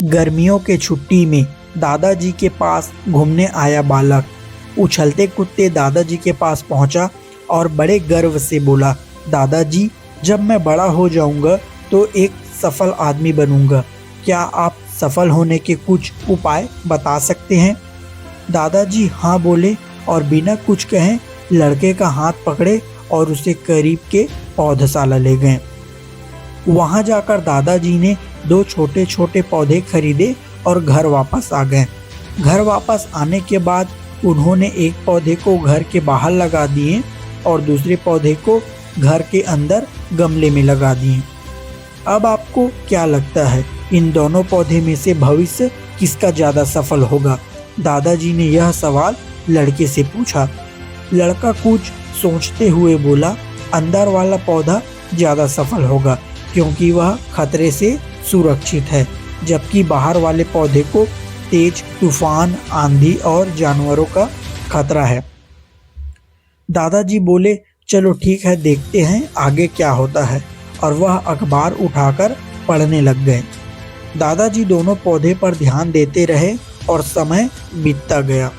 गर्मियों के छुट्टी में दादाजी के पास घूमने आया बालक उछलते कूदते दादाजी के पास पहुंचा और बड़े गर्व से बोला, दादाजी, जब मैं बड़ा हो जाऊंगा तो एक सफल आदमी बनूंगा। क्या आप सफल होने के कुछ उपाय बता सकते हैं? दादाजी हाँ बोले और बिना कुछ कहे लड़के का हाथ पकड़े और उसे करीब के पौधशाला ले गए। वहां जाकर दादाजी ने 2 छोटे छोटे पौधे खरीदे और घर वापस आ गए। घर वापस आने के बाद उन्होंने एक पौधे को घर के बाहर लगा दिए और दूसरे पौधे को घर के अंदर गमले में लगा दिए। अब आपको क्या लगता है, इन दोनों पौधे में से भविष्य किसका ज़्यादा सफल होगा? दादाजी ने यह सवाल लड़के से पूछा। लड़का कुछ सोचते हुए बोला, अंदर वाला पौधा ज़्यादा सफल होगा क्योंकि वह खतरे से सुरक्षित है, जबकि बाहर वाले पौधे को तेज तूफान, आंधी और जानवरों का खतरा है। दादाजी बोले, चलो ठीक है, देखते हैं आगे क्या होता है, और वह अखबार उठाकर पढ़ने लग गए। दादाजी दोनों पौधे पर ध्यान देते रहे और समय बीतता गया।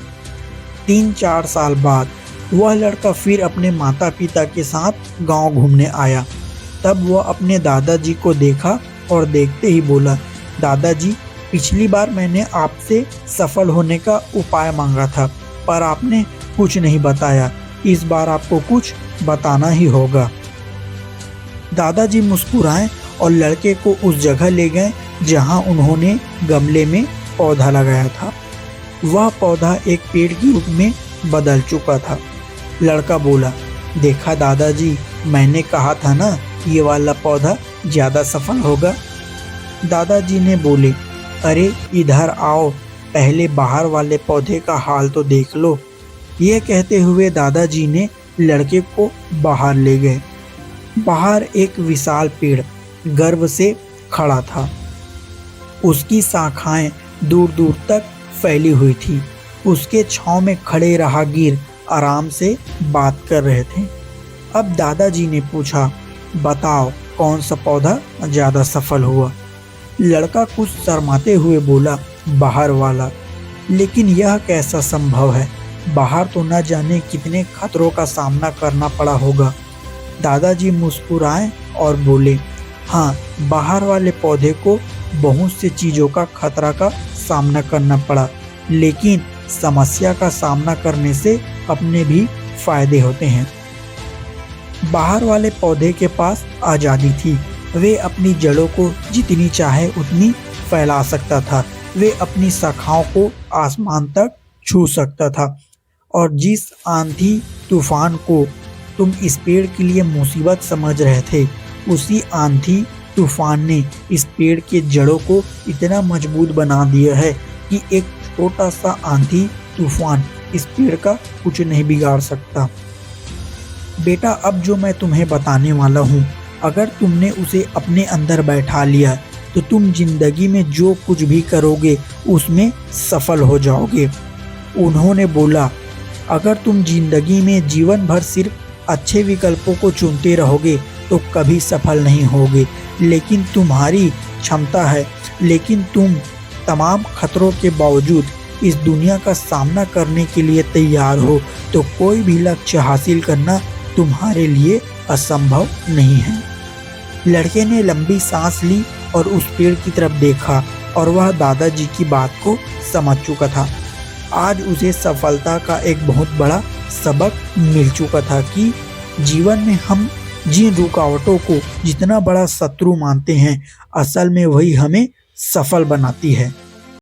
3-4 साल बाद वह लड़का फिर अपने माता पिता के साथ गांव घूमने आया। तब वह अपने दादाजी को देखा और देखते ही बोला, दादाजी, पिछली बार मैंने आपसे सफल होने का उपाय मांगा था, पर आपने कुछ नहीं बताया। इस बार आपको कुछ बताना ही होगा। दादाजी मुस्कुराए और लड़के को उस जगह ले गए जहां उन्होंने गमले में पौधा लगाया था। वह पौधा एक पेड़ के रूप में बदल चुका था। लड़का बोला, देखा दादाजी, मैंने कहा था ना, ये वाला पौधा ज़्यादा सफल होगा। दादाजी ने बोले, अरे इधर आओ, पहले बाहर वाले पौधे का हाल तो देख लो। यह कहते हुए दादाजी ने लड़के को बाहर ले गए। बाहर एक विशाल पेड़ गर्व से खड़ा था। उसकी शाखाएं दूर दूर तक फैली हुई थी। उसके छांव में खड़े राहगीर आराम से बात कर रहे थे। अब दादाजी ने पूछा, बताओ कौन सा पौधा ज़्यादा सफल हुआ? लड़का कुछ शर्माते हुए बोला, बाहर वाला। लेकिन यह कैसा संभव है? बाहर तो न जाने कितने खतरों का सामना करना पड़ा होगा। दादाजी मुस्कुराए और बोले, हाँ, बाहर वाले पौधे को बहुत से चीज़ों का खतरा का सामना करना पड़ा, लेकिन समस्या का सामना करने से अपने भी फायदे होते हैं। बाहर वाले पौधे के पास आज़ादी थी। वे अपनी जड़ों को जितनी चाहे उतनी फैला सकता था। वे अपनी शाखाओं को आसमान तक छू सकता था, और जिस आंधी तूफान को तुम इस पेड़ के लिए मुसीबत समझ रहे थे, उसी आंधी तूफान ने इस पेड़ के जड़ों को इतना मजबूत बना दिया है कि एक छोटा सा आंधी तूफान इस पेड़ का कुछ नहीं बिगाड़ सकता। बेटा, अब जो मैं तुम्हें बताने वाला हूँ, अगर तुमने उसे अपने अंदर बैठा लिया तो तुम जिंदगी में जो कुछ भी करोगे उसमें सफल हो जाओगे। उन्होंने बोला, अगर तुम जिंदगी में जीवन भर सिर्फ अच्छे विकल्पों को चुनते रहोगे तो कभी सफल नहीं होगे। लेकिन तुम्हारी क्षमता है, लेकिन तुम तमाम खतरों के बावजूद इस दुनिया का सामना करने के लिए तैयार हो, तो कोई भी लक्ष्य हासिल करना तुम्हारे लिए असंभव नहीं है। लड़के ने लंबी सांस ली और उस पेड़ की तरफ देखा, और वह दादाजी की बात को समझ चुका था। आज उसे सफलता का एक बहुत बड़ा सबक मिल चुका था कि जीवन में हम जिन रुकावटों को जितना बड़ा शत्रु मानते हैं, असल में वही हमें सफल बनाती है।